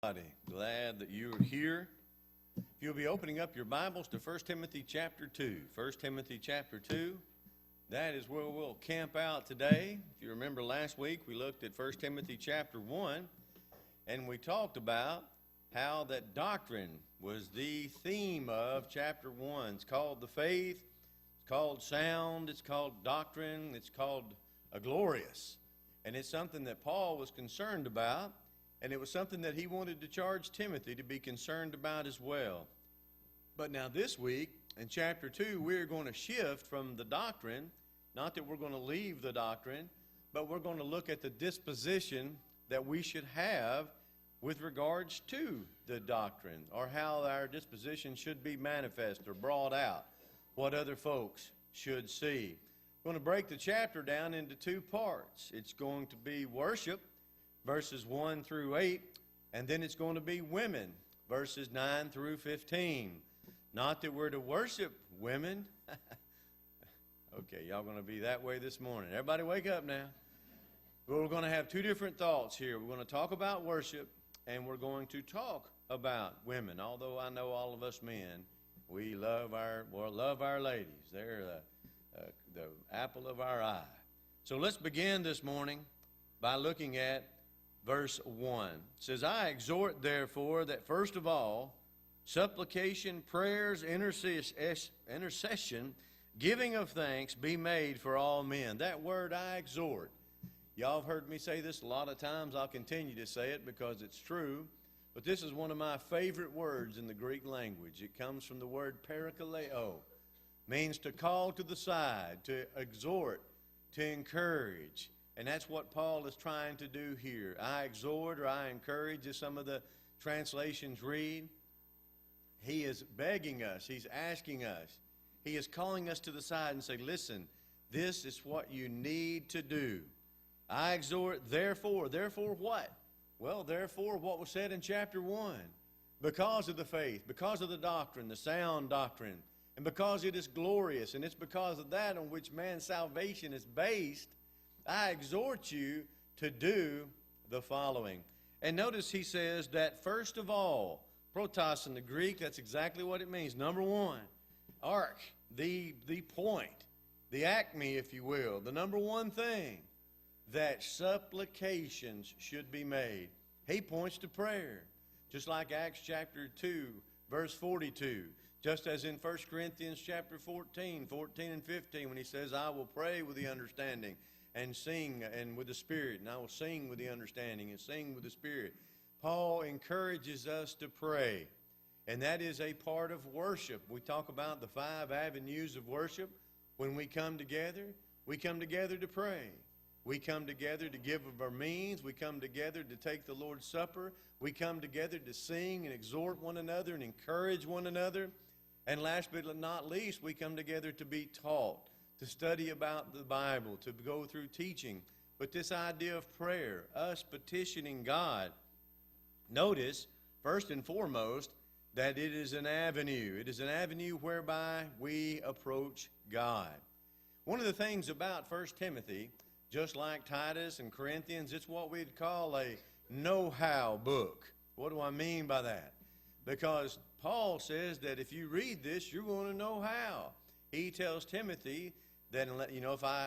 Glad that you are here. If you'll be opening up your Bibles to 1 Timothy chapter 2. 1 Timothy chapter 2, that is where we'll camp out today. If you remember last week, we looked at 1 Timothy chapter 1, and we talked about how that doctrine was the theme of chapter 1. It's called the faith, it's called sound, it's called doctrine, it's called glorious. And it's something that Paul was concerned about. And it was something that he wanted to charge Timothy to be concerned about as well. But now this week, in chapter 2, we're going to shift from the doctrine, not that we're going to leave the doctrine, but we're going to look at the disposition that we should have with regards to the doctrine, or how our disposition should be manifest or brought out, what other folks should see. We're going to break the chapter down into two parts. It's going to be worship, verses 1 through 8, and then it's going to be women, verses 9 through 15. Not that we're to worship women. Okay, y'all going to be that way this morning. Everybody wake up now. Well, we're going to have two different thoughts here. We're going to talk about worship, and we're going to talk about women. Although I know all of us men, we love our ladies. They're the apple of our eye. So let's begin this morning by looking at Verse 1 says, I exhort, therefore, that first of all, supplication, prayers, intercession, giving of thanks be made for all men. That word, I exhort. Y'all have heard me say this a lot of times. I'll continue to say it because it's true. But this is one of my favorite words in the Greek language. It comes from the word parakaleo. Means to call to the side, to exhort, to encourage. And that's what Paul is trying to do here. I exhort or I encourage, as some of the translations read. He is begging us. He's asking us. He is calling us to the side and say, listen, this is what you need to do. I exhort, therefore. Therefore what? Well, therefore what was said in chapter 1. Because of the faith, because of the doctrine, the sound doctrine, and because it is glorious, and it's because of that on which man's salvation is based, I exhort you to do the following. And notice he says that first of all, protos in the Greek, that's exactly what it means. Number one, arc, the point, the acme, if you will, the number one thing, that supplications should be made. He points to prayer, just like Acts chapter 2, verse 42. Just as in 1 Corinthians chapter 14 and 15, when he says, I will pray with the understanding and sing and with the Spirit, and I will sing with the understanding and sing with the Spirit. Paul encourages us to pray, and that is a part of worship. We talk about the 5 avenues of worship. When we come together to pray. We come together to give of our means. We come together to take the Lord's Supper. We come together to sing and exhort one another and encourage one another. And last but not least, we come together to be taught, to study about the Bible, to go through teaching. But this idea of prayer, us petitioning God, notice, first and foremost, that it is an avenue. It is an avenue whereby we approach God. One of the things about 1 Timothy, just like Titus and Corinthians, it's what we'd call a know-how book. What do I mean by that? Because Paul says that if you read this, you're going to know how. He tells Timothy that,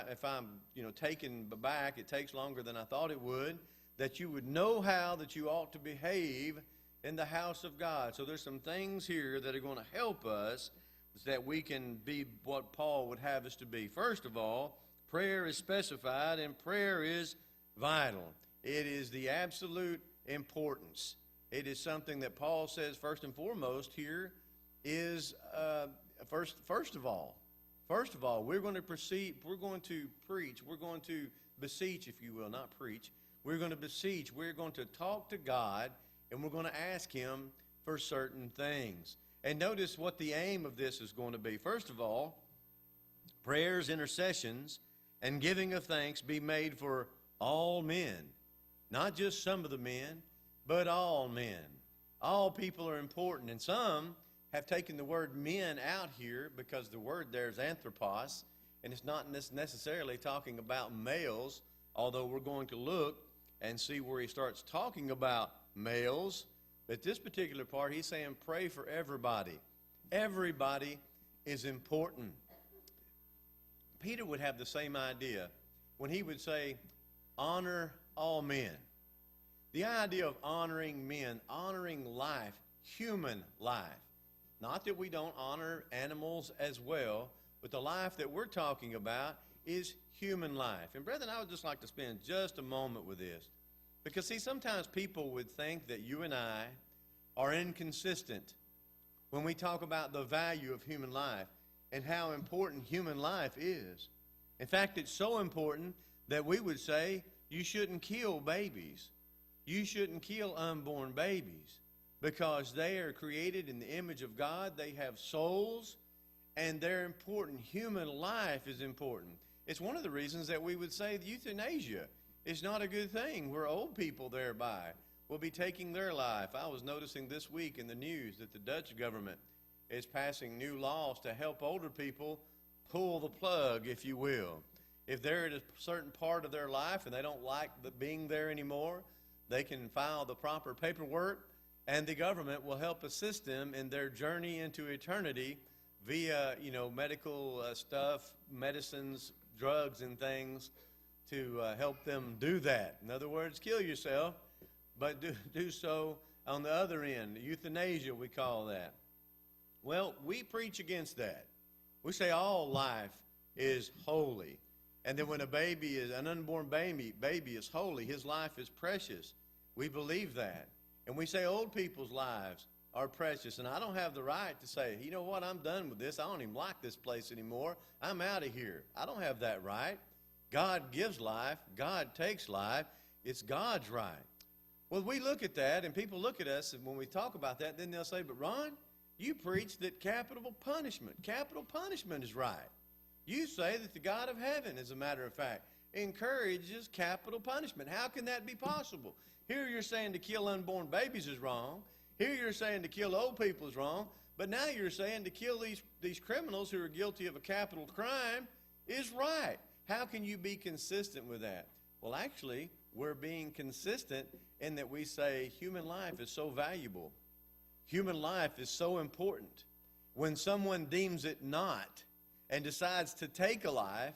if I'm taken back, it takes longer than I thought it would, that you would know how that you ought to behave in the house of God. So there's some things here that are going to help us so that we can be what Paul would have us to be. First of all, prayer is specified, and prayer is vital. It is the absolute importance. It is something that Paul says first and foremost here is first of all, we're going to proceed, we're going to preach, we're going to beseech, if you will, not preach. We're going to beseech, we're going to talk to God, and we're going to ask Him for certain things. And notice what the aim of this is going to be. First of all, prayers, intercessions, and giving of thanks be made for all men. Not just some of the men, but all men. All people are important. And some have taken the word men out here because the word there is anthropos, and it's not necessarily talking about males, although we're going to look and see where he starts talking about males. But this particular part, he's saying pray for everybody. Everybody is important. Peter would have the same idea when he would say, honor all men. The idea of honoring men, honoring life, human life. Not that we don't honor animals as well, but the life that we're talking about is human life. And brethren, I would just like to spend just a moment with this. Because see, sometimes people would think that you and I are inconsistent when we talk about the value of human life and how important human life is. In fact, it's so important that we would say you shouldn't kill babies. You shouldn't kill unborn babies because they are created in the image of God. They have souls, and they're important. Human life is important. It's one of the reasons that we would say euthanasia is not a good thing, where old people thereby will be taking their life. I was noticing this week in the news that the Dutch government is passing new laws to help older people pull the plug, if you will. If they're at a certain part of their life and they don't like being there anymore, they can file the proper paperwork, and the government will help assist them in their journey into eternity via, medical stuff, medicines, drugs, and things to help them do that. In other words, kill yourself, but do so on the other end. Euthanasia, we call that. Well, we preach against that. We say all life is holy. And then when an unborn baby is holy, his life is precious. We believe that. And we say old people's lives are precious. And I don't have the right to say, you know what, I'm done with this. I don't even like this place anymore. I'm out of here. I don't have that right. God gives life. God takes life. It's God's right. Well, we look at that, and people look at us, and when we talk about that, then they'll say, but Ron, you preach that capital punishment is right. You say that the God of heaven, as a matter of fact, encourages capital punishment. How can that be possible? Here you're saying to kill unborn babies is wrong. Here you're saying to kill old people is wrong. But now you're saying to kill these criminals who are guilty of a capital crime is right. How can you be consistent with that? Well, actually, we're being consistent in that we say human life is so valuable. Human life is so important. When someone deems it not and decides to take a life,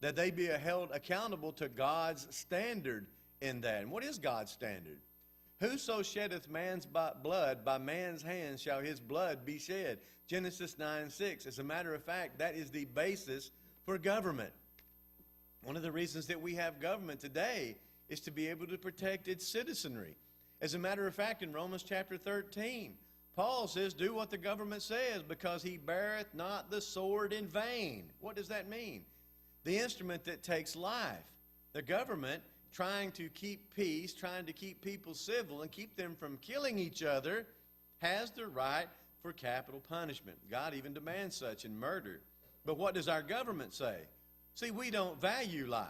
that they be held accountable to God's standard in that. And what is God's standard? Whoso sheddeth man's blood, by man's hands shall his blood be shed. Genesis 9:6. As a matter of fact, that is the basis for government. One of the reasons that we have government today is to be able to protect its citizenry. As a matter of fact, in Romans chapter 13, Paul says, do what the government says, because he beareth not the sword in vain. What does that mean? The instrument that takes life. The government, trying to keep peace, trying to keep people civil and keep them from killing each other, has the right for capital punishment. God even demands such in murder. But what does our government say? See, we don't value life.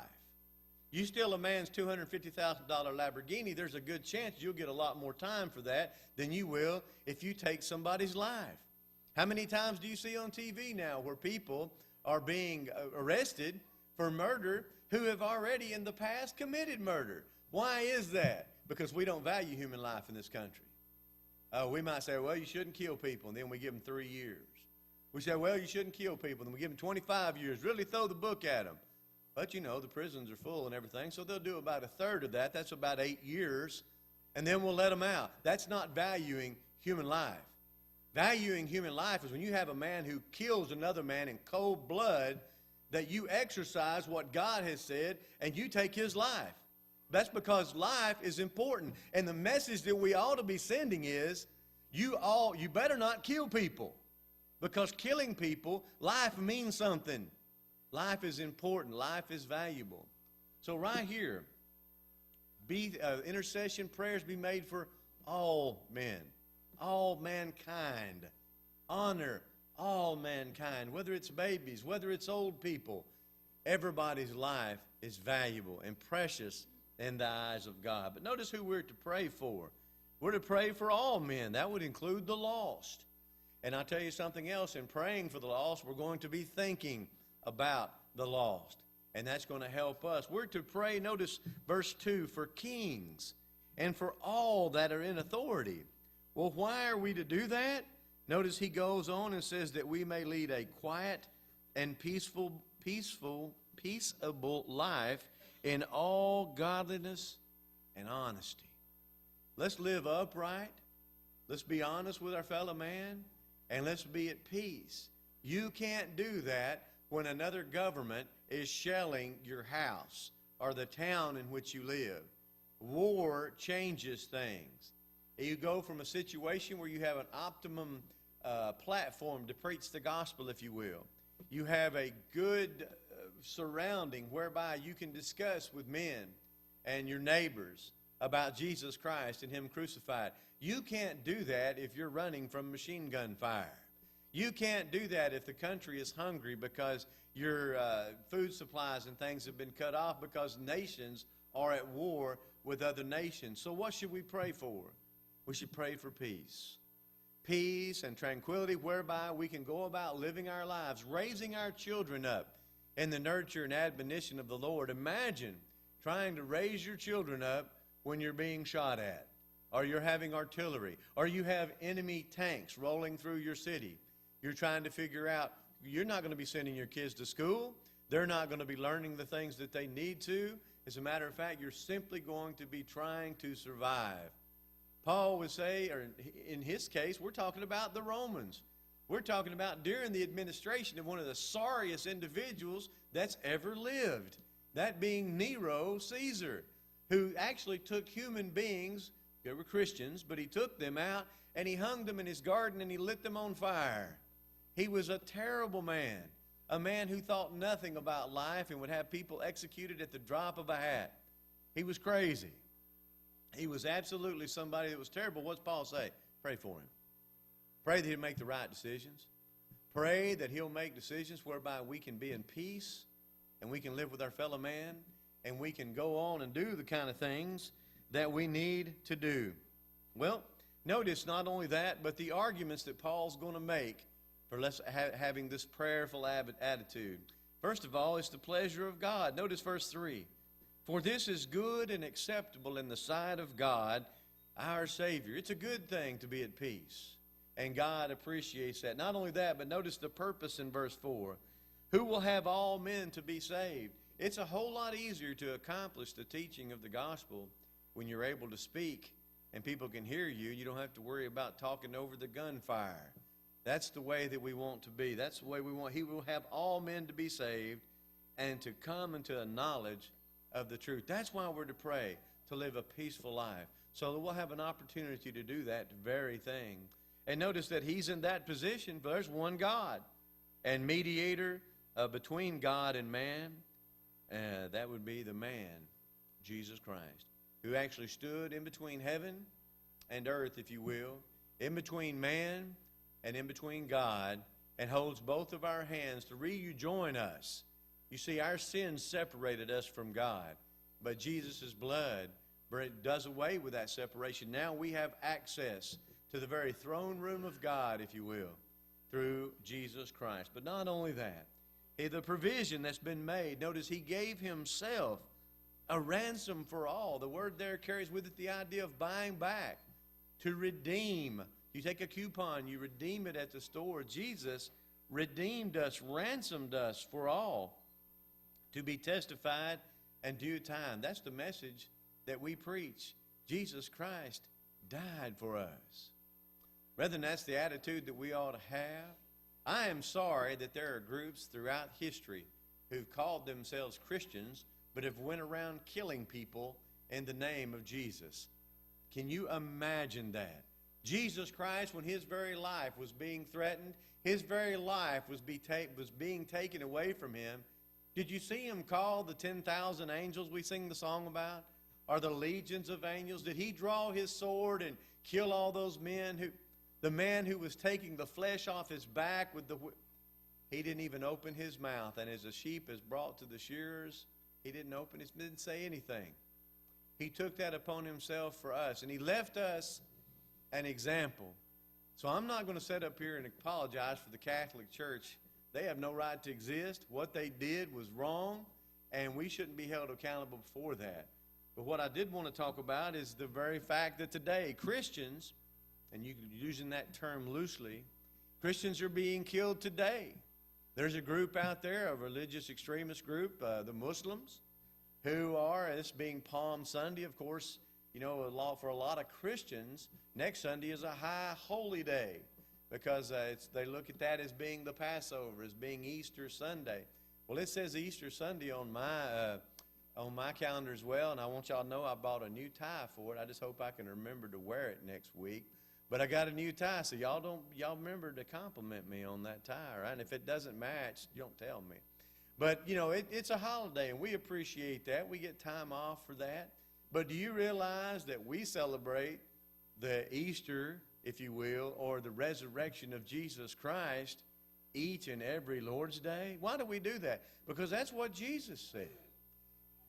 You steal a man's $250,000 Lamborghini, there's a good chance you'll get a lot more time for that than you will if you take somebody's life. How many times do you see on TV now where people are being arrested for murder who have already in the past committed murder? Why is that? Because we don't value human life in this country. We might say, well, you shouldn't kill people, and then we give them 3 years. We say, well, you shouldn't kill people, and then we give them 25 years. Really throw the book at them. But, the prisons are full and everything, so they'll do about a third of that. That's about 8 years, and then we'll let them out. That's not valuing human life. Valuing human life is when you have a man who kills another man in cold blood, that you exercise what God has said, and you take his life. That's because life is important. And the message that we ought to be sending is, you better not kill people. Because killing people, life means something. Life is important. Life is valuable. So right here, intercession prayers be made for all men, all mankind. Honor all mankind, whether it's babies, whether it's old people. Everybody's life is valuable and precious in the eyes of God. But notice who we're to pray for. We're to pray for all men. That would include the lost. And I'll tell you something else. In praying for the lost, we're going to be thinking about the lost. And that's going to help us. We're to pray, notice verse 2, for kings and for all that are in authority, Well, why are we to do that? Notice he goes on and says that we may lead a quiet and peaceable life in all godliness and honesty. Let's live upright. Let's be honest with our fellow man, and let's be at peace. You can't do that when another government is shelling your house or the town in which you live. War changes things. You go from a situation where you have an optimum platform to preach the gospel, if you will. You have a good surrounding whereby you can discuss with men and your neighbors about Jesus Christ and Him crucified. You can't do that if you're running from machine gun fire. You can't do that if the country is hungry because your food supplies and things have been cut off because nations are at war with other nations. So what should we pray for? We should pray for peace. Peace and tranquility whereby we can go about living our lives, raising our children up in the nurture and admonition of the Lord. Imagine trying to raise your children up when you're being shot at, or you're having artillery, or you have enemy tanks rolling through your city. You're trying to figure out, you're not going to be sending your kids to school. They're not going to be learning the things that they need to. As a matter of fact, you're simply going to be trying to survive. Paul would say, or in his case, we're talking about the Romans. We're talking about during the administration of one of the sorriest individuals that's ever lived, that being Nero Caesar, who actually took human beings, they were Christians, but he took them out and he hung them in his garden and he lit them on fire. He was a terrible man, a man who thought nothing about life and would have people executed at the drop of a hat. He was crazy. He was absolutely somebody that was terrible. What's Paul say? Pray for him. Pray that he'll make the right decisions. Pray that he'll make decisions whereby we can be in peace and we can live with our fellow man and we can go on and do the kind of things that we need to do. Well, notice not only that, but the arguments that Paul's going to make for having this prayerful attitude. First of all, it's the pleasure of God. Notice verse 3. For this is good and acceptable in the sight of God, our Savior. It's a good thing to be at peace, and God appreciates that. Not only that, but notice the purpose in verse 4. Who will have all men to be saved? It's a whole lot easier to accomplish the teaching of the gospel when you're able to speak and people can hear you. You don't have to worry about talking over the gunfire. That's the way that we want to be. That's the way we want. He will have all men to be saved and to come into a knowledge of the truth. That's why we're to pray, to live a peaceful life, so that we'll have an opportunity to do that very thing. And notice that he's in that position, but there's one God and mediator between God and man. That would be the man, Jesus Christ, who actually stood in between heaven and earth, if you will, in between man and in between God, and holds both of our hands to rejoin us. You see, our sins separated us from God, but Jesus' blood does away with that separation. Now we have access to the very throne room of God, if you will, through Jesus Christ. But not only that, the provision that's been made, notice he gave himself a ransom for all. The word there carries with it the idea of buying back, to redeem. You take a coupon, you redeem it at the store. Jesus redeemed us, ransomed us for all, to be testified in due time. That's the message that we preach. Jesus Christ died for us. Brethren, that's the attitude that we ought to have. I am sorry that there are groups throughout history who've called themselves Christians but have went around killing people in the name of Jesus. Can you imagine that? Jesus Christ, when his very life was being threatened, his very life was being taken away from him, did you see him call the 10,000 angels we sing the song about? Or the legions of angels? Did he draw his sword and kill all those men? The man who was taking the flesh off his back with the whip, he didn't even open his mouth. And as a sheep is brought to the shearers, he didn't didn't say anything. He took that upon himself for us, and he left us an example. So I'm not going to sit up here and apologize for the Catholic Church. They have no right to exist. What they did was wrong, and we shouldn't be held accountable for that. But what I did want to talk about is the very fact that today Christians and you're using that term loosely, Christians are being killed today. There's a group out there, a religious extremist group, the Muslims, who are, this being Palm Sunday, of course, you know, for a lot of Christians, next Sunday is a high holy day because they look at that as being the Passover, as being Easter Sunday. Well, it says Easter Sunday on my calendar as well, and I want y'all to know I bought a new tie for it. I just hope I can remember to wear it next week. But I got a new tie, so y'all remember to compliment me on that tie, right? And if it doesn't match, don't tell me. But, you know, it's a holiday, and we appreciate that. We get time off for that. But do you realize that we celebrate the Easter, if you will, or the resurrection of Jesus Christ each and every Lord's Day? Why do we do that? Because that's what Jesus said.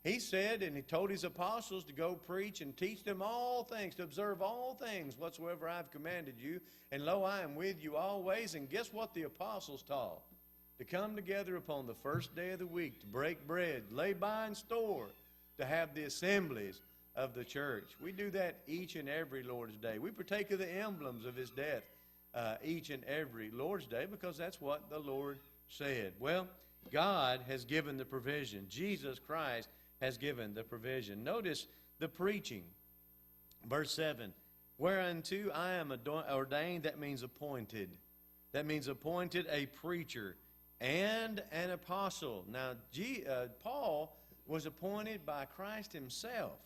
He said, and he told his apostles to go preach and teach them all things, to observe all things whatsoever I've commanded you. And lo, I am with you always. And guess what the apostles taught? To come together upon the first day of the week, to break bread, lay by in store, to have the assemblies of the church. We do that each and every Lord's Day. We partake of the emblems of his death each and every Lord's Day because that's what the Lord said. Well, God has given the provision. Jesus Christ has given the provision. Notice the preaching. Verse 7, whereunto I am ordained, that means appointed. That means appointed a preacher and an apostle. Now, Paul was appointed by Christ himself.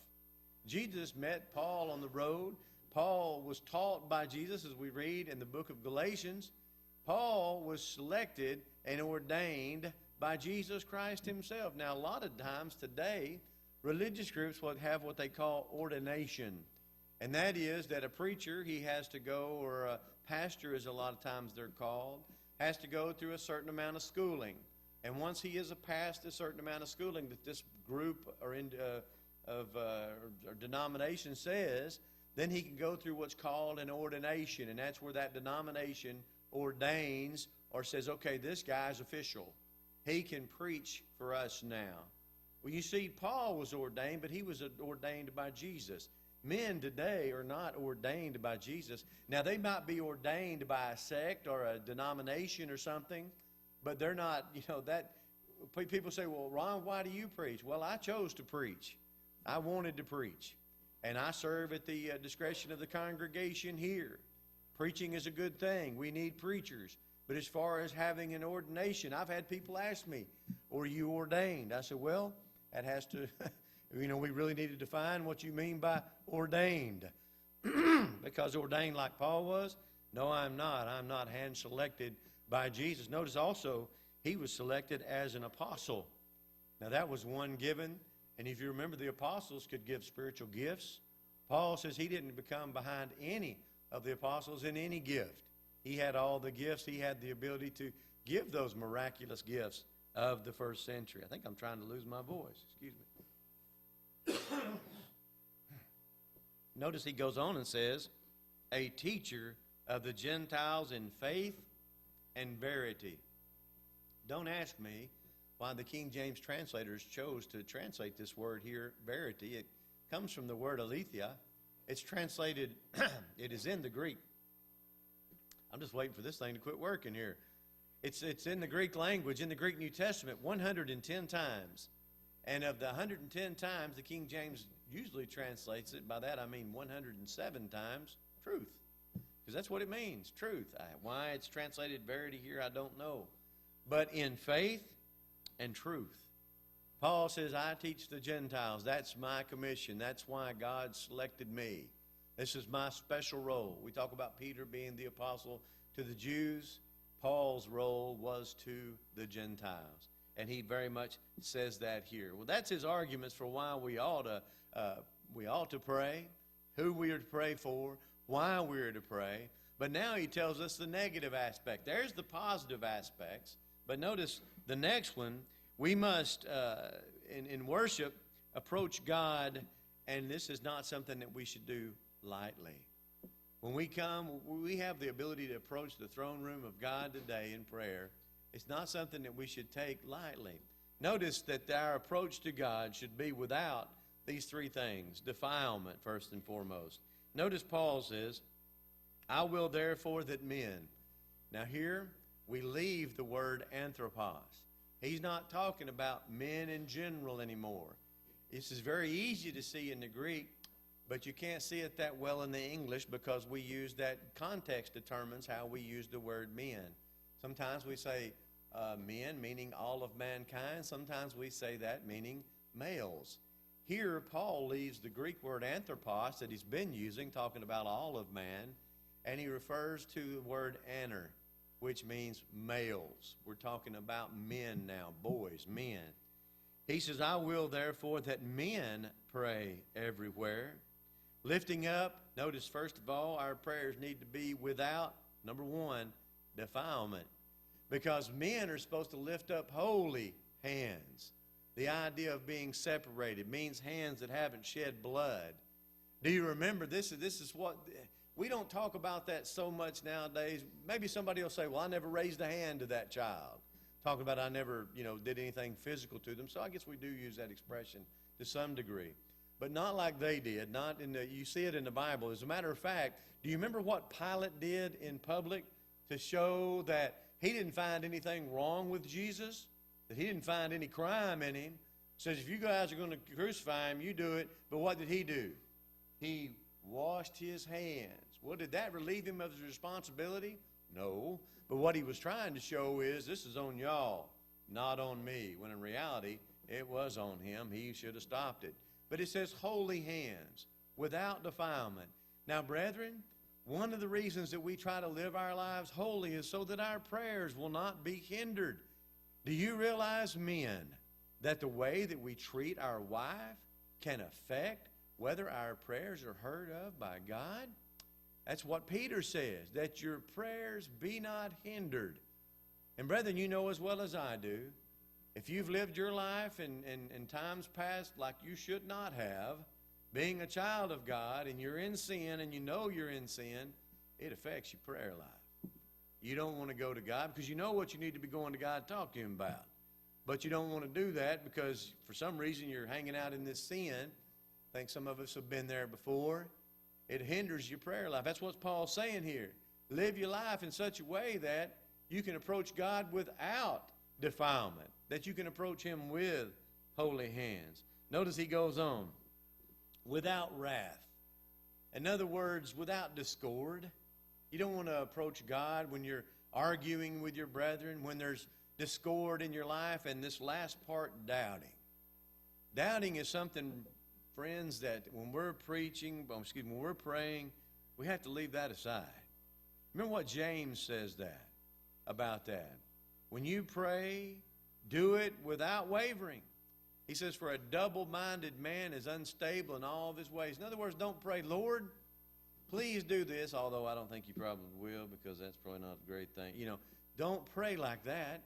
Jesus met Paul on the road. Paul was taught by Jesus, as we read in the book of Galatians. Paul was selected and ordained by Jesus Christ himself. Now, a lot of times today, religious groups will have what they call ordination. And that is that a preacher, he has to go, or a pastor, as a lot of times they're called, has to go through a certain amount of schooling. And once he is past a certain amount of schooling that this group or denomination says, then he can go through what's called an ordination. And that's where that denomination ordains or says, okay, this guy's official. He can preach for us now. Well, you see, Paul was ordained, but he was ordained by Jesus. Men today are not ordained by Jesus. Now, they might be ordained by a sect or a denomination or something, but they're not, you know, that. People say, well, Ron, why do you preach? Well, I chose to preach. I wanted to preach. And I serve at the discretion of the congregation here. Preaching is a good thing. We need preachers. But as far as having an ordination, I've had people ask me, are you ordained? I said, well, that has to, you know, we really need to define what you mean by ordained. Because ordained like Paul was? No, I'm not. I'm not hand-selected by Jesus. Notice also, he was selected as an apostle. Now, that was one given. And if you remember, the apostles could give spiritual gifts. Paul says he didn't become behind any of the apostles in any gift. He had all the gifts. He had the ability to give those miraculous gifts of the first century. I think I'm trying to lose my voice. Excuse me. Notice he goes on and says, a teacher of the Gentiles in faith and verity. Don't ask me why the King James translators chose to translate this word here, verity. It comes from the word aletheia. It's translated, it is in the Greek. I'm just waiting for this thing to quit working here. It's in the Greek language, in the Greek New Testament, 110 times. And of the 110 times, the King James usually translates it. By that I mean 107 times, truth. Because that's what it means, truth. Why it's translated verity here, I don't know. But in faith and truth. Paul says, I teach the Gentiles. That's my commission. That's why God selected me. This is my special role. We talk about Peter being the apostle to the Jews. Paul's role was to the Gentiles. And he very much says that here. Well, that's his arguments for why we ought to pray, who we are to pray for, why we are to pray. But now he tells us the negative aspect. There's the positive aspects. But notice the next one, we must, in worship, approach God, and this is not something that we should do lightly. When we come, we have the ability to approach the throne room of God today in prayer. It's not something that we should take lightly. Notice that our approach to God should be without these three things. Defilement, first and foremost. Notice Paul says, I will therefore that men. Now here we leave the word anthropos. He's not talking about men in general anymore. This is very easy to see in the Greek, but you can't see it that well in the English because we use that context determines how we use the word men. Sometimes we say men, meaning all of mankind. Sometimes we say that meaning males. Here, Paul leaves the Greek word anthropos that he's been using, talking about all of man, and he refers to the word aner, which means males. We're talking about men now, boys, men. He says, I will therefore that men pray everywhere, lifting up. Notice, first of all, our prayers need to be without, number one, defilement. Because men are supposed to lift up holy hands. The idea of being separated means hands that haven't shed blood. Do you remember, this is what, we don't talk about that so much nowadays. Maybe somebody will say, well, I never raised a hand to that child. Talking about I never, did anything physical to them. So I guess we do use that expression to some degree. But not like they did. You see it in the Bible. As a matter of fact, do you remember what Pilate did in public to show that he didn't find anything wrong with Jesus? That he didn't find any crime in him? Says, if you guys are going to crucify him, you do it. But what did he do? He washed his hands. Well, did that relieve him of his responsibility? No. But what he was trying to show is, this is on y'all, not on me. When in reality, it was on him. He should have stopped it. But it says holy hands, without defilement. Now, brethren, one of the reasons that we try to live our lives holy is so that our prayers will not be hindered. Do you realize, men, that the way that we treat our wife can affect whether our prayers are heard of by God? That's what Peter says, that your prayers be not hindered. And brethren, you know as well as I do, if you've lived your life in times past like you should not have, being a child of God and you're in sin and you know you're in sin, it affects your prayer life. You don't want to go to God because you know what you need to be going to God to talk to Him about. But you don't want to do that because for some reason you're hanging out in this sin. I think some of us have been there before. It hinders your prayer life. That's what Paul's saying here. Live your life in such a way that you can approach God without defilement, that you can approach Him with holy hands. Notice he goes on, without wrath. In other words, without discord. You don't want to approach God when you're arguing with your brethren, when there's discord in your life, and this last part, doubting. Doubting is something, friends, that when we're when we're praying, we have to leave that aside. Remember what James says about that. When you pray, do it without wavering. He says, for a double-minded man is unstable in all of his ways. In other words, don't pray, Lord, please do this, although I don't think you probably will because that's probably not a great thing. Don't pray like that.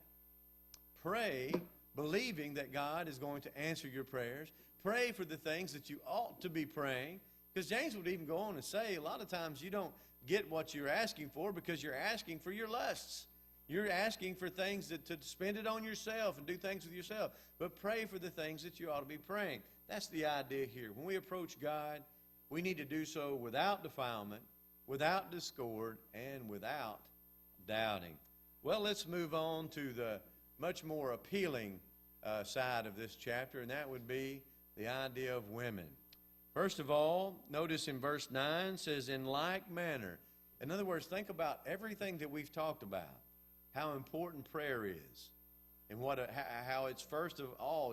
Pray believing that God is going to answer your prayers. Pray for the things that you ought to be praying. Because James would even go on and say, a lot of times you don't get what you're asking for because you're asking for your lusts. You're asking for things to spend it on yourself and do things with yourself. But pray for the things that you ought to be praying. That's the idea here. When we approach God, we need to do so without defilement, without discord, and without doubting. Well, let's move on to the much more appealing side of this chapter, and that would be the idea of women. First of all, notice in verse 9 says, in like manner. In other words, think about everything that we've talked about, how important prayer is, and how it's first of all,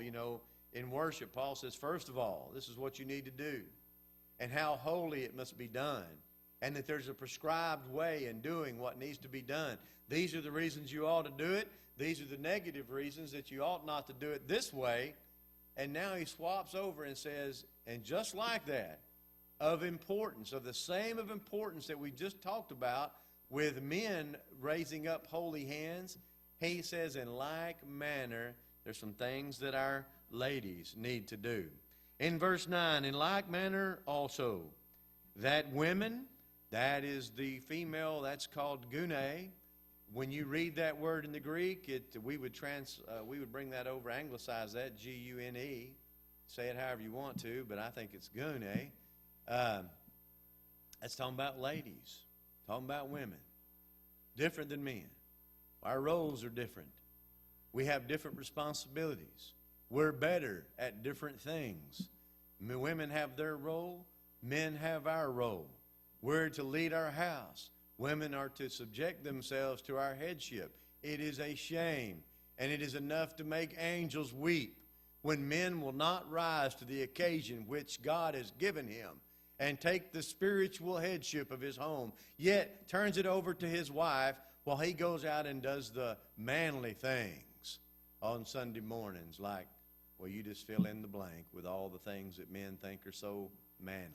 in worship. Paul says, first of all, this is what you need to do, and how holy it must be done, and that there's a prescribed way in doing what needs to be done. These are the reasons you ought to do it. These are the negative reasons that you ought not to do it this way. And now he swaps over and says, and just like that, of importance, of the same of importance that we just talked about with men raising up holy hands, he says in like manner, there's some things that our ladies need to do. In verse 9, in like manner also, that women, that is the female, that's called gune. When you read that word in the Greek, we would bring that over, anglicize that, G-U-N-E. Say it however you want to, but I think it's gune. That's talking about ladies. Talking about women. Different than men. Our roles are different. We have different responsibilities. We're better at different things. Women have their role. Men have our role. We're to lead our house. Women are to subject themselves to our headship. It is a shame, and it is enough to make angels weep when men will not rise to the occasion which God has given him and take the spiritual headship of his home, yet turns it over to his wife while he goes out and does the manly things on Sunday mornings, like, well, you just fill in the blank with all the things that men think are so manly.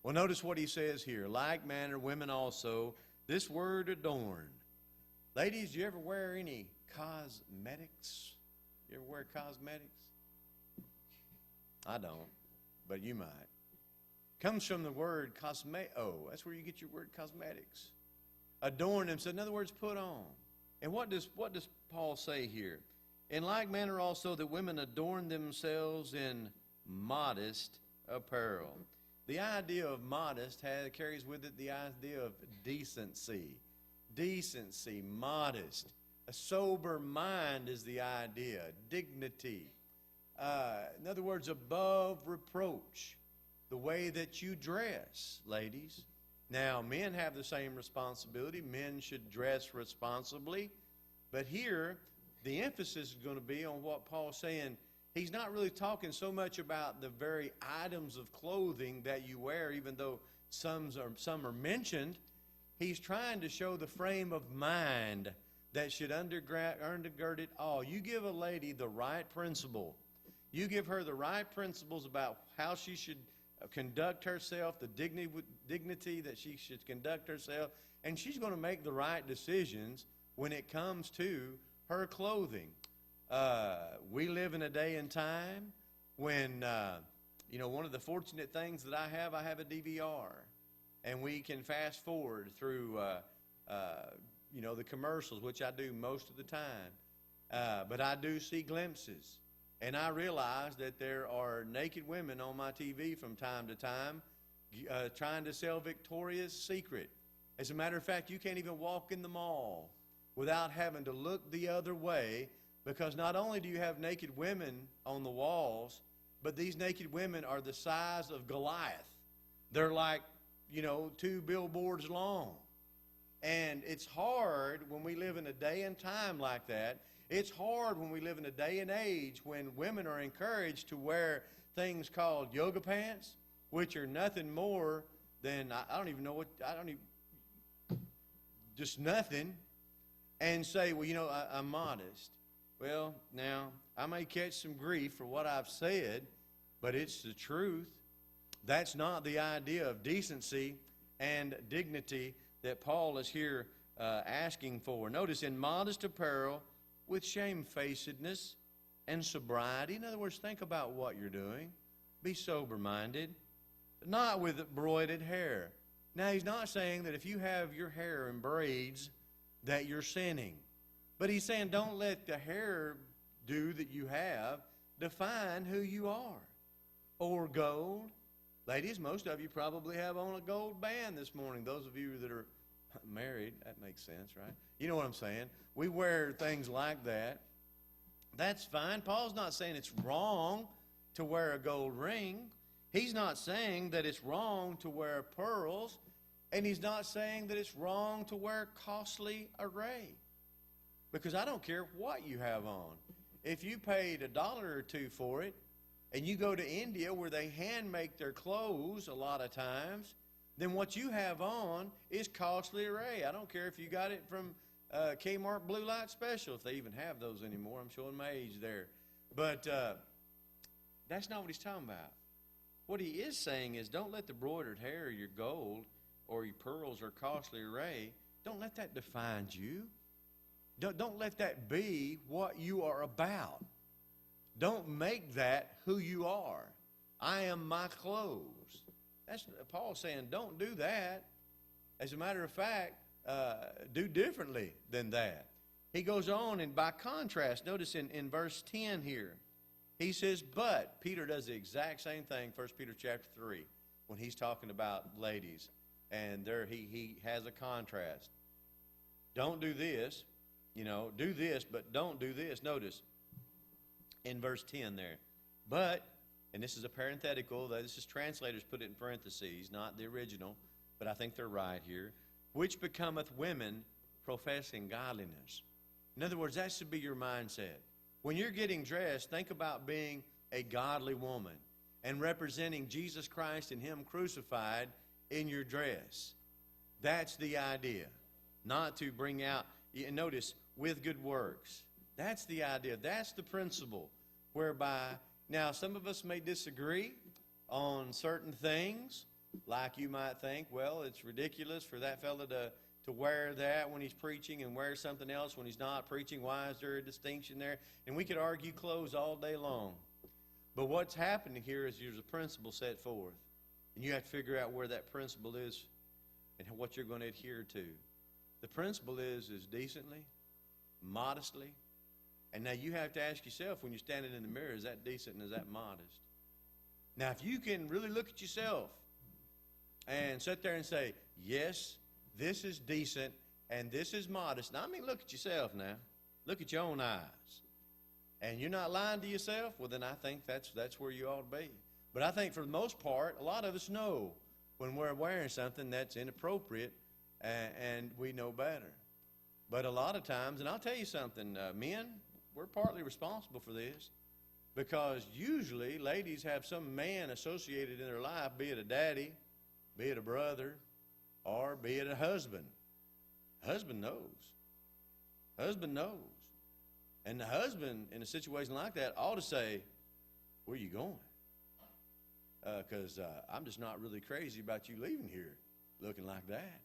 Well, notice what he says here. Like manner, women also, this word adorn. Ladies, do you ever wear any cosmetics? You ever wear cosmetics? I don't, but you might. Comes from the word cosmeo. That's where you get your word cosmetics. Adorn them. So in other words, put on. And what does Paul say here? In like manner also the women adorn themselves in modest apparel. The idea of modest carries with it the idea of decency. Decency, modest. A sober mind is the idea. Dignity. In other words, above reproach. The way that you dress, ladies. Now, men have the same responsibility. Men should dress responsibly. But here, the emphasis is going to be on what Paul's saying. He's not really talking so much about the very items of clothing that you wear, even though some are mentioned. He's trying to show the frame of mind that should undergird it all. You give a lady the right principle. You give her the right principles about how she should conduct herself, the dignity that she should conduct herself, and she's going to make the right decisions when it comes to her clothing. We live in a day and time when, one of the fortunate things that I have a DVR, and we can fast forward through, the commercials, which I do most of the time. But I do see glimpses. And I realize that there are naked women on my TV from time to time trying to sell Victoria's Secret. As a matter of fact, you can't even walk in the mall without having to look the other way, because not only do you have naked women on the walls, but these naked women are the size of Goliath. They're like, 2 billboards long. And it's hard when we live in a day and time like that. It's hard when we live in a day and age when women are encouraged to wear things called yoga pants, which are nothing more than, just nothing, and say, well, I'm modest. Well, now, I may catch some grief for what I've said, but it's the truth. That's not the idea of decency and dignity that Paul is here asking for. Notice, in modest apparel, with shamefacedness and sobriety. In other words, think about what you're doing. Be sober-minded, not with broided hair. Now, he's not saying that if you have your hair in braids that you're sinning. But he's saying don't let the hairdo that you have define who you are. Or gold. Ladies, most of you probably have on a gold band this morning. Those of you that are married, that makes sense, right? You know what I'm saying? We wear things like that. That's fine. Paul's not saying it's wrong to wear a gold ring. He's not saying that it's wrong to wear pearls. And he's not saying that it's wrong to wear costly array. Because I don't care what you have on. If you paid $1 or $2 for it, and you go to India where they hand make their clothes a lot of times, then what you have on is costly array. I don't care if you got it from Kmart Blue Light Special, if they even have those anymore. I'm showing my age there. But that's not what he's talking about. What he is saying is don't let the broidered hair, your gold, or your pearls or costly array, don't let that define you. Don't let that be what you are about. Don't make that who you are. I am my clothes. That's Paul saying, don't do that. As a matter of fact, do differently than that. He goes on, and by contrast, notice in verse 10 here, he says, but Peter does the exact same thing, 1 Peter chapter 3, when he's talking about ladies. And there he has a contrast. Don't do this, do this, but don't do this. Notice in verse 10 there. But, and this is a parenthetical, this is translators put it in parentheses, not the original, but I think they're right here. Which becometh women professing godliness. In other words, that should be your mindset. When you're getting dressed, think about being a godly woman and representing Jesus Christ and Him crucified in your dress. That's the idea. Not to bring out, notice, with good works. That's the idea. That's the principle. Whereby, now some of us may disagree on certain things. Like you might think, well, it's ridiculous for that fellow to wear that when he's preaching and wear something else when he's not preaching. Why is there a distinction there? And we could argue clothes all day long. But what's happening here is there's a principle set forth. And you have to figure out where that principle is and what you're going to adhere to. The principle is decently, modestly. And now you have to ask yourself when you're standing in the mirror, is that decent and is that modest? Now, if you can really look at yourself and sit there and say, yes, this is decent and this is modest. Now, I mean, look at yourself now. Look at your own eyes. And you're not lying to yourself, well, then I think that's where you ought to be. But I think for the most part, a lot of us know when we're wearing something that's inappropriate and we know better. But a lot of times, and I'll tell you something, men, we're partly responsible for this because usually ladies have some man associated in their life, be it a daddy, be it a brother, or be it a husband. Husband knows. Husband knows. And the husband, in a situation like that, ought to say, where are you going? Because I'm just not really crazy about you leaving here looking like that.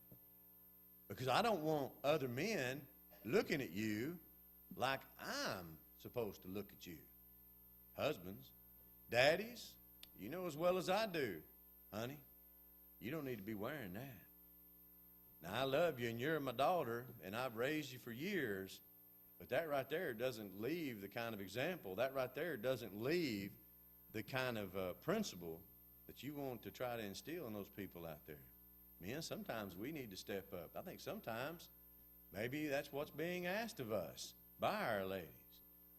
Because I don't want other men looking at you like I'm supposed to look at you. Husbands, daddies, you know as well as I do, honey, you don't need to be wearing that. Now, I love you, and you're my daughter, and I've raised you for years, but that right there doesn't leave the kind of example. That right there doesn't leave the kind of principle that you want to try to instill in those people out there. Men, sometimes we need to step up. I think sometimes maybe that's what's being asked of us by our ladies.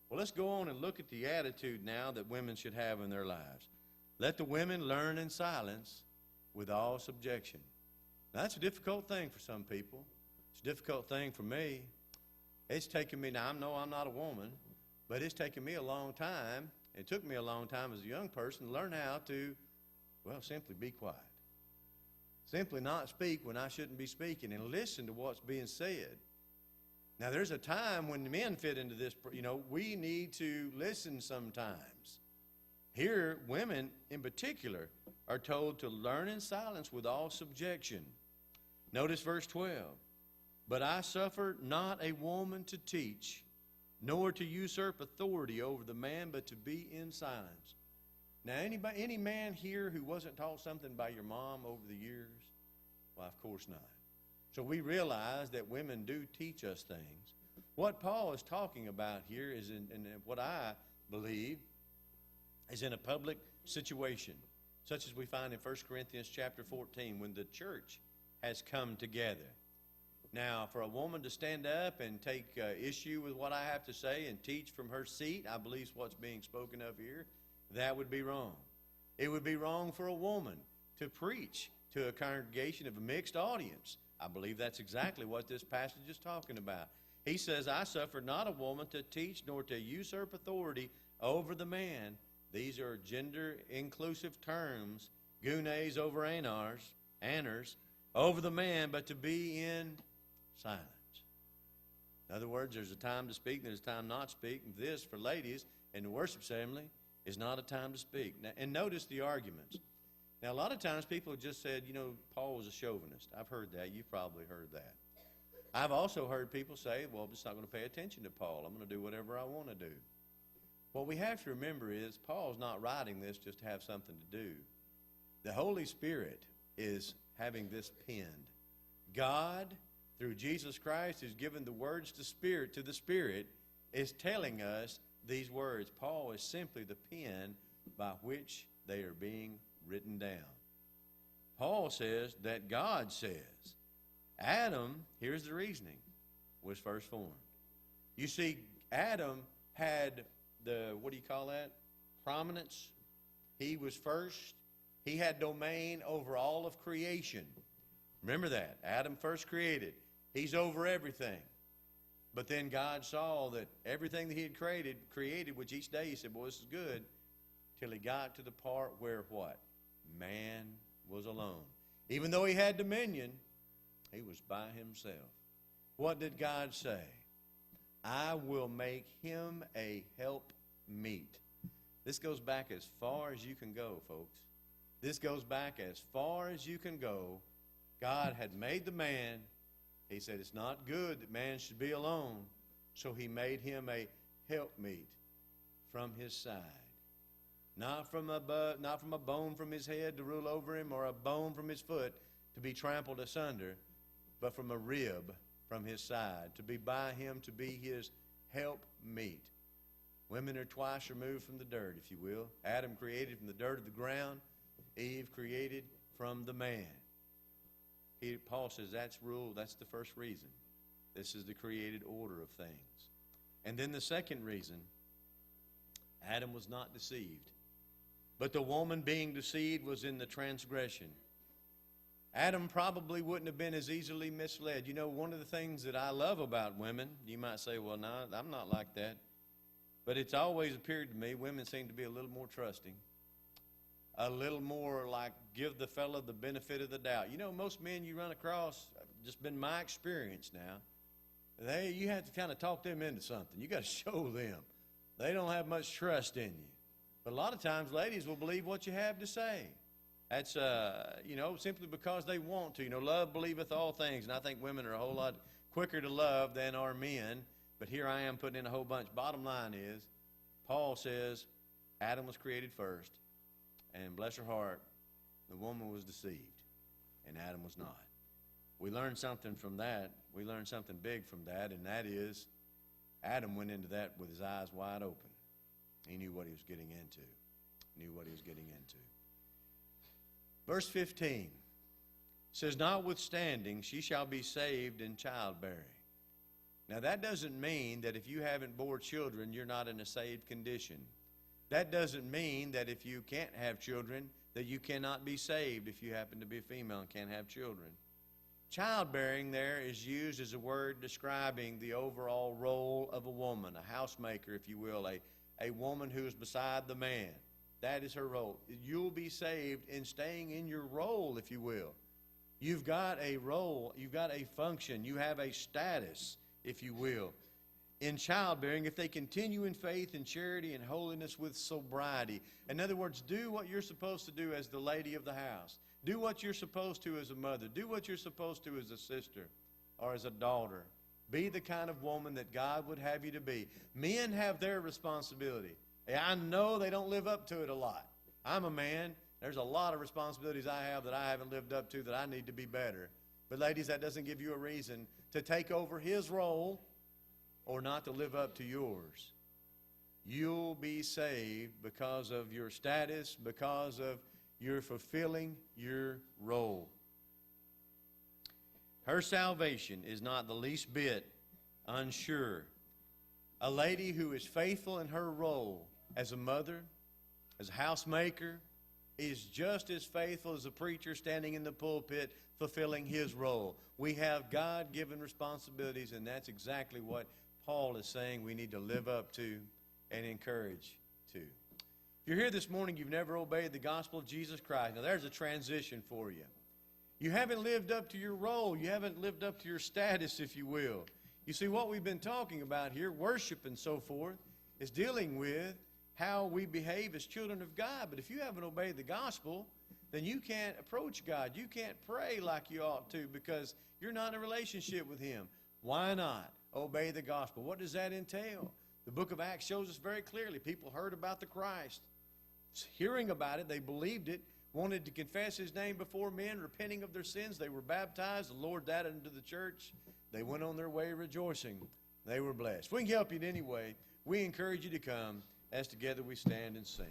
Well, let's go on and look at the attitude now that women should have in their lives. Let the women learn in silence with all subjection. Now, that's a difficult thing for some people. It's a difficult thing for me. It's taken me, now I know I'm not a woman, but it's taken me a long time. It took me a long time as a young person to learn how to, well, simply be quiet. Simply not speak when I shouldn't be speaking and listen to what's being said. Now, there's a time when the men fit into this, we need to listen sometimes. Here, women in particular are told to learn in silence with all subjection. Notice verse 12. But I suffer not a woman to teach, nor to usurp authority over the man, but to be in silence. Now, any man here who wasn't taught something by your mom over the years? Well, of course not. So we realize that women do teach us things. What Paul is talking about here is, in what I believe, is in a public situation, such as we find in 1 Corinthians chapter 14, when the church has come together. Now, for a woman to stand up and take issue with what I have to say and teach from her seat, I believe is what's being spoken of here, that would be wrong. It would be wrong for a woman to preach to a congregation of a mixed audience. I believe that's exactly what this passage is talking about. He says, I suffer not a woman to teach nor to usurp authority over the man. These are gender-inclusive terms, gunes over aners, over the man, but to be in silence. In other words, there's a time to speak and there's a time not to speak. And this, for ladies in the worship assembly, is not a time to speak. Now, and notice the arguments. Now, a lot of times people have just said, Paul was a chauvinist. I've heard that. You've probably heard that. I've also heard people say, well, I'm just not going to pay attention to Paul. I'm going to do whatever I want to do. What we have to remember is Paul's not writing this just to have something to do. The Holy Spirit is having this penned. God, through Jesus Christ, who's given the words to the Spirit, is telling us these words. Paul is simply the pen by which they are being written down. Paul says that God says. Adam, here's the reasoning, was first formed. You see, Adam had the, what do you call that? Prominence. He was first. He had domain over all of creation. Remember that. Adam first created. He's over everything. But then God saw that everything that he had created, which each day he said, boy, this is good, till he got to the part where what? Man was alone. Even though he had dominion, he was by himself. What did God say? I will make him a helpmeet. This goes back as far as you can go, folks. This goes back as far as you can go. God had made the man. He said it's not good that man should be alone. So he made him a helpmeet from his side. Not from a bone from his head to rule over him, or a bone from his foot to be trampled asunder, but from a rib from his side, to be by him, to be his helpmeet. Women are twice removed from the dirt, if you will. Adam created from the dirt of the ground. Eve created from the man. Paul says that's the first reason. This is the created order of things. And then the second reason, Adam was not deceived. But the woman being deceived was in the transgression. Adam probably wouldn't have been as easily misled. You know, one of the things that I love about women, you might say, well, no, I'm not like that. But it's always appeared to me, women seem to be a little more trusting. A little more like give the fella the benefit of the doubt. You know, most men you run across, just been my experience now, you have to kind of talk them into something. You got to show them. They don't have much trust in you. But a lot of times ladies will believe what you have to say. That's, simply because they want to. You know, love believeth all things. And I think women are a whole lot quicker to love than are men. But here I am putting in a whole bunch. Bottom line is, Paul says Adam was created first. And bless her heart, the woman was deceived, and Adam was not. We learned something from that. We learned something big from that, and that is Adam went into that with his eyes wide open. He knew what he was getting into. Verse 15 says, notwithstanding, she shall be saved in childbearing. Now, that doesn't mean that if you haven't bore children, you're not in a saved condition. That doesn't mean that if you can't have children, that you cannot be saved if you happen to be a female and can't have children. Childbearing there is used as a word describing the overall role of a woman, a housemaker, if you will, a woman who is beside the man. That is her role. You'll be saved in staying in your role, if you will. You've got a role, you've got a function, you have a status, if you will. In childbearing, if they continue in faith and charity and holiness with sobriety. In other words, do what you're supposed to do as the lady of the house. Do what you're supposed to as a mother. Do what you're supposed to as a sister or as a daughter. Be the kind of woman that God would have you to be. Men have their responsibility. I know they don't live up to it a lot. I'm a man. There's a lot of responsibilities I have that I haven't lived up to that I need to be better. But ladies, that doesn't give you a reason to take over his role or not to live up to yours. You'll be saved because of your status, because of your fulfilling your role. Her salvation is not the least bit unsure. A lady who is faithful in her role as a mother, as a housemaker, is just as faithful as a preacher standing in the pulpit fulfilling his role. We have God-given responsibilities, and that's exactly what Paul is saying we need to live up to and encourage to. If you're here this morning, you've never obeyed the gospel of Jesus Christ. Now, there's a transition for you. You haven't lived up to your role. You haven't lived up to your status, if you will. You see, what we've been talking about here, worship and so forth, is dealing with how we behave as children of God. But if you haven't obeyed the gospel, then you can't approach God. You can't pray like you ought to because you're not in a relationship with him. Why not obey the gospel? What does that entail? The book of Acts shows us very clearly. People heard about the Christ. Hearing about it, they believed it, wanted to confess his name before men, repenting of their sins. They were baptized. The Lord added them to the church. They went on their way rejoicing. They were blessed. If we can help you in any way, we encourage you to come as together we stand and sing.